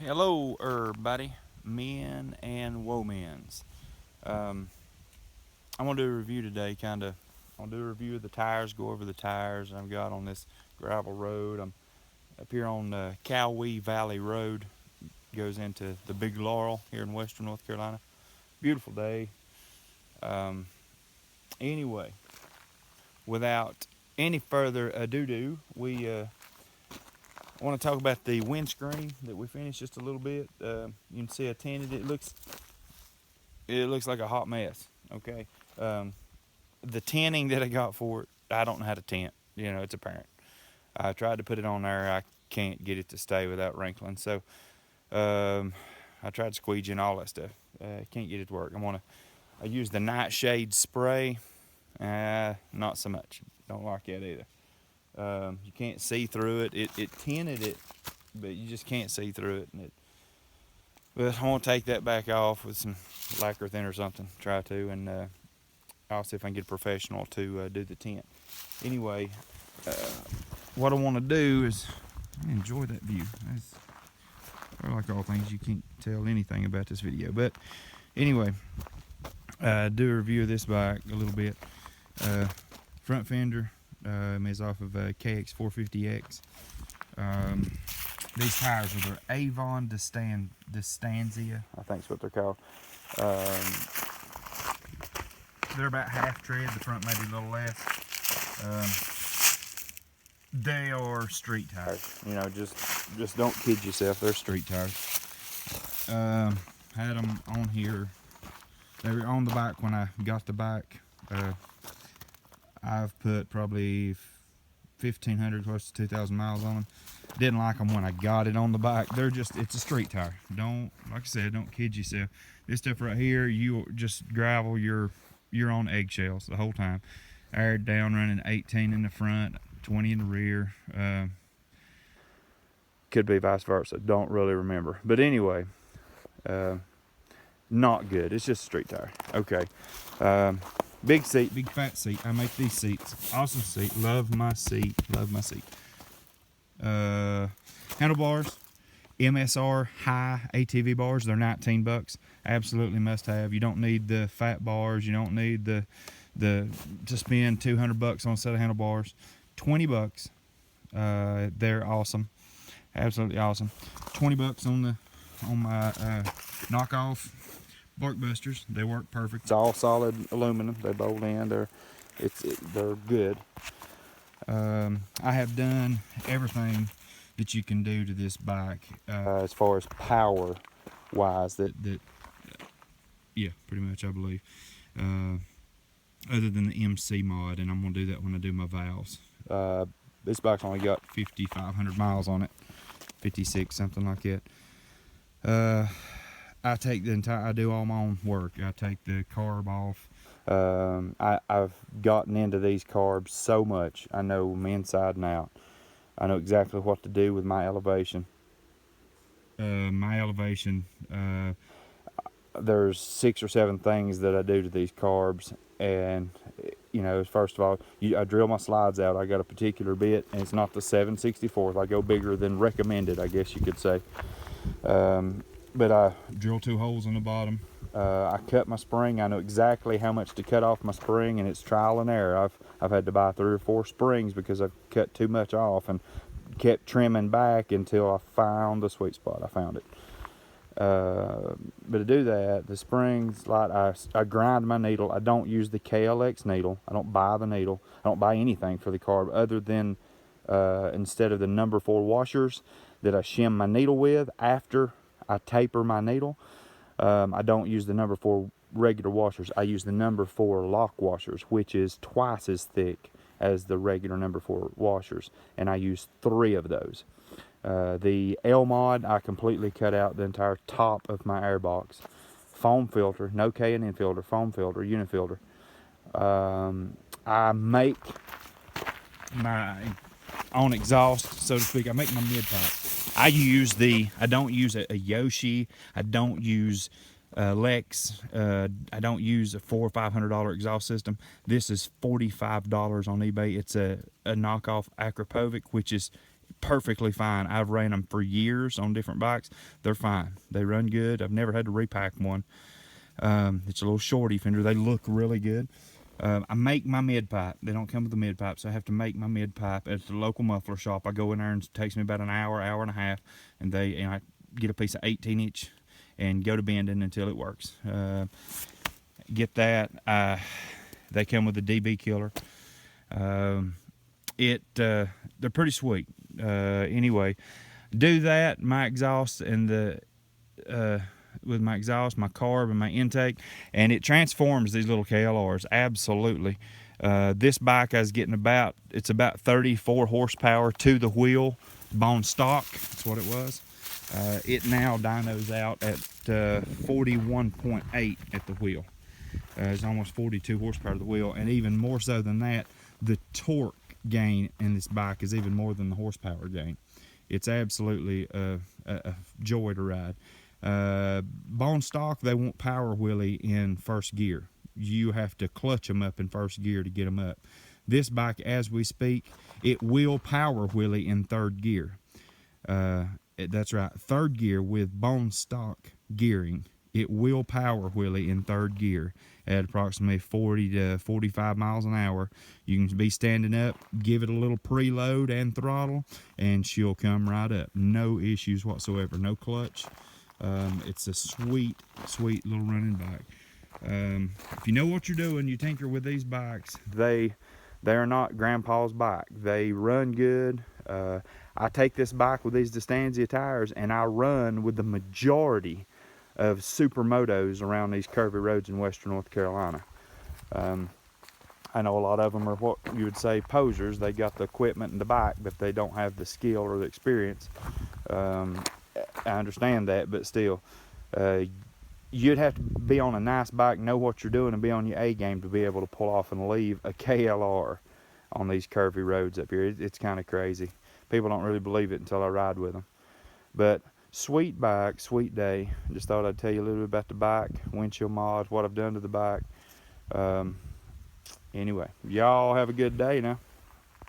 Hello, everybody, men and womens. Um, I'm gonna do a review today. I'm gonna do a review of the tires, go over the tires I've got on this gravel road. I'm up here on Cowee Valley Road. Goes into the Big Laurel here in western North Carolina. Beautiful day. Um, anyway, without any further ado, we want to talk about the windscreen that we finished just a little bit. You can see I tinted it. It looks like a hot mess. Okay. Um, the tinting that I got for it, I don't know how to tint. It's apparent. I tried to put it on there. I can't get it to stay without wrinkling. So I tried squeegeeing all that stuff. Can't get it to work. I use the nightshade spray. Not so much. Don't like that either. You can't see through it. It tinted it, but you just can't see through it. But I want to take that back off with some lacquer thin or something. Try to, and I'll see if I can get a professional to do the tint. Anyway, what I want to do is enjoy that view. Like all things, you can't tell anything about this video. But anyway, do a review of this bike a little bit. Front fender is off of KX450X. These tires are their Avon Distanzia, I think is what they're called. They're about half tread, the front maybe a little less. They are street tires. Just don't kid yourself, they're street tires. Had them on here. They were on the bike when I got the bike. I've put probably 1,500 close to 2,000 miles on them. Didn't like them when I got it on the bike. It's a street tire. Like I said, don't kid yourself. This stuff right here, you just gravel, you're on eggshells the whole time. Aired down, running 18 in the front, 20 in the rear. Could be vice versa. Don't really remember. But anyway, not good. It's just a street tire. Okay. Big seat, big fat seat. I make these seats. Awesome seat. Love my seat. Love my seat. Handlebars, MSR high ATV bars. They're $19. Absolutely must have. You don't need the fat bars. You don't need the to spend $200 on a set of handlebars. $20. They're awesome. Absolutely awesome. $20 on my knockoff bark busters. They work perfect. It's all solid aluminum. They bolt in. They're good. I have done everything that you can do to this bike as far as power wise. Yeah, pretty much I believe. Other than the MC mod, and I'm gonna do that when I do my valves. This bike's only got 5,500 miles on it, 56, something like that. I do all my own work. I take the carb off. I've gotten into these carbs so much. I know them inside and out. I know exactly what to do with my elevation. There's 6 or 7 things that I do to these carbs, and first of all, I drill my slides out. I got a particular bit, and it's not the 7/64. I go bigger than recommended, I guess you could say. But I drill 2 holes in the bottom. I cut my spring. I know exactly how much to cut off my spring, and it's trial and error. I've had to buy 3 or 4 springs because I've cut too much off and kept trimming back until I found the sweet spot. I found it. But to do that, the springs, I grind my needle. I don't use the KLX needle. I don't buy the needle. I don't buy anything for the carb other than instead of the number 4 washers that I shim my needle with after I taper my needle. I don't use the number 4 regular washers. I use the number 4 lock washers, which is twice as thick as the regular number 4 washers, and I use 3 of those. The L mod, I completely cut out the entire top of my airbox. Foam filter, no K&N filter, foam filter, unifilter. I make my own exhaust, so to speak. I make my mid pipe. I don't use a Yoshi. I don't use Lex. I don't use a $400 or $500 exhaust system. This is $45 on eBay. It's a knockoff Akrapovic, which is perfectly fine. I've ran them for years on different bikes. They're fine. They run good. I've never had to repack one. It's a little shorty fender. They look really good. I make my mid pipe. They don't come with the mid pipe, so I have to make my mid pipe at the local muffler shop. I go in there and it takes me about an hour, hour and a half, and I get a piece of 18-inch and go to bending until it works. Get that. They come with a DB killer. They're pretty sweet. Anyway, do that. My exhaust and with my exhaust, my carb, and my intake, and it transforms these little KLRs, absolutely. This bike I was getting it's about 34 horsepower to the wheel, bone stock, that's what it was. It now dynos out at 41.8 at the wheel. It's almost 42 horsepower to the wheel, and even more so than that, the torque gain in this bike is even more than the horsepower gain. It's absolutely a joy to ride. Bone stock, they won't power wheelie in first gear. You have to clutch them up in first gear to get them up. This bike, as we speak, it will power wheelie in third gear. That's right, third gear with bone stock gearing. It will power wheelie in third gear at approximately 40 to 45 miles an hour. You can be standing up, give it a little preload and throttle, and she'll come right up. No issues whatsoever, no clutch. It's a sweet, sweet little running bike. If you know what you're doing, you tinker with these bikes, they're not grandpa's bike. They run good. I take this bike with these Distanzia tires, and I run with the majority of supermotos around these curvy roads in western North Carolina. I know a lot of them are what you would say posers. They got the equipment and the bike, but they don't have the skill or the experience. I understand that, but still, you'd have to be on a nice bike, know what you're doing, and be on your A game to be able to pull off and leave a KLR on these curvy roads up here. It's kind of crazy. People don't really believe it until I ride with them. But sweet bike, sweet day. Just thought I'd tell you a little bit about the bike, windshield mods, what I've done to the bike. Anyway, y'all have a good day now.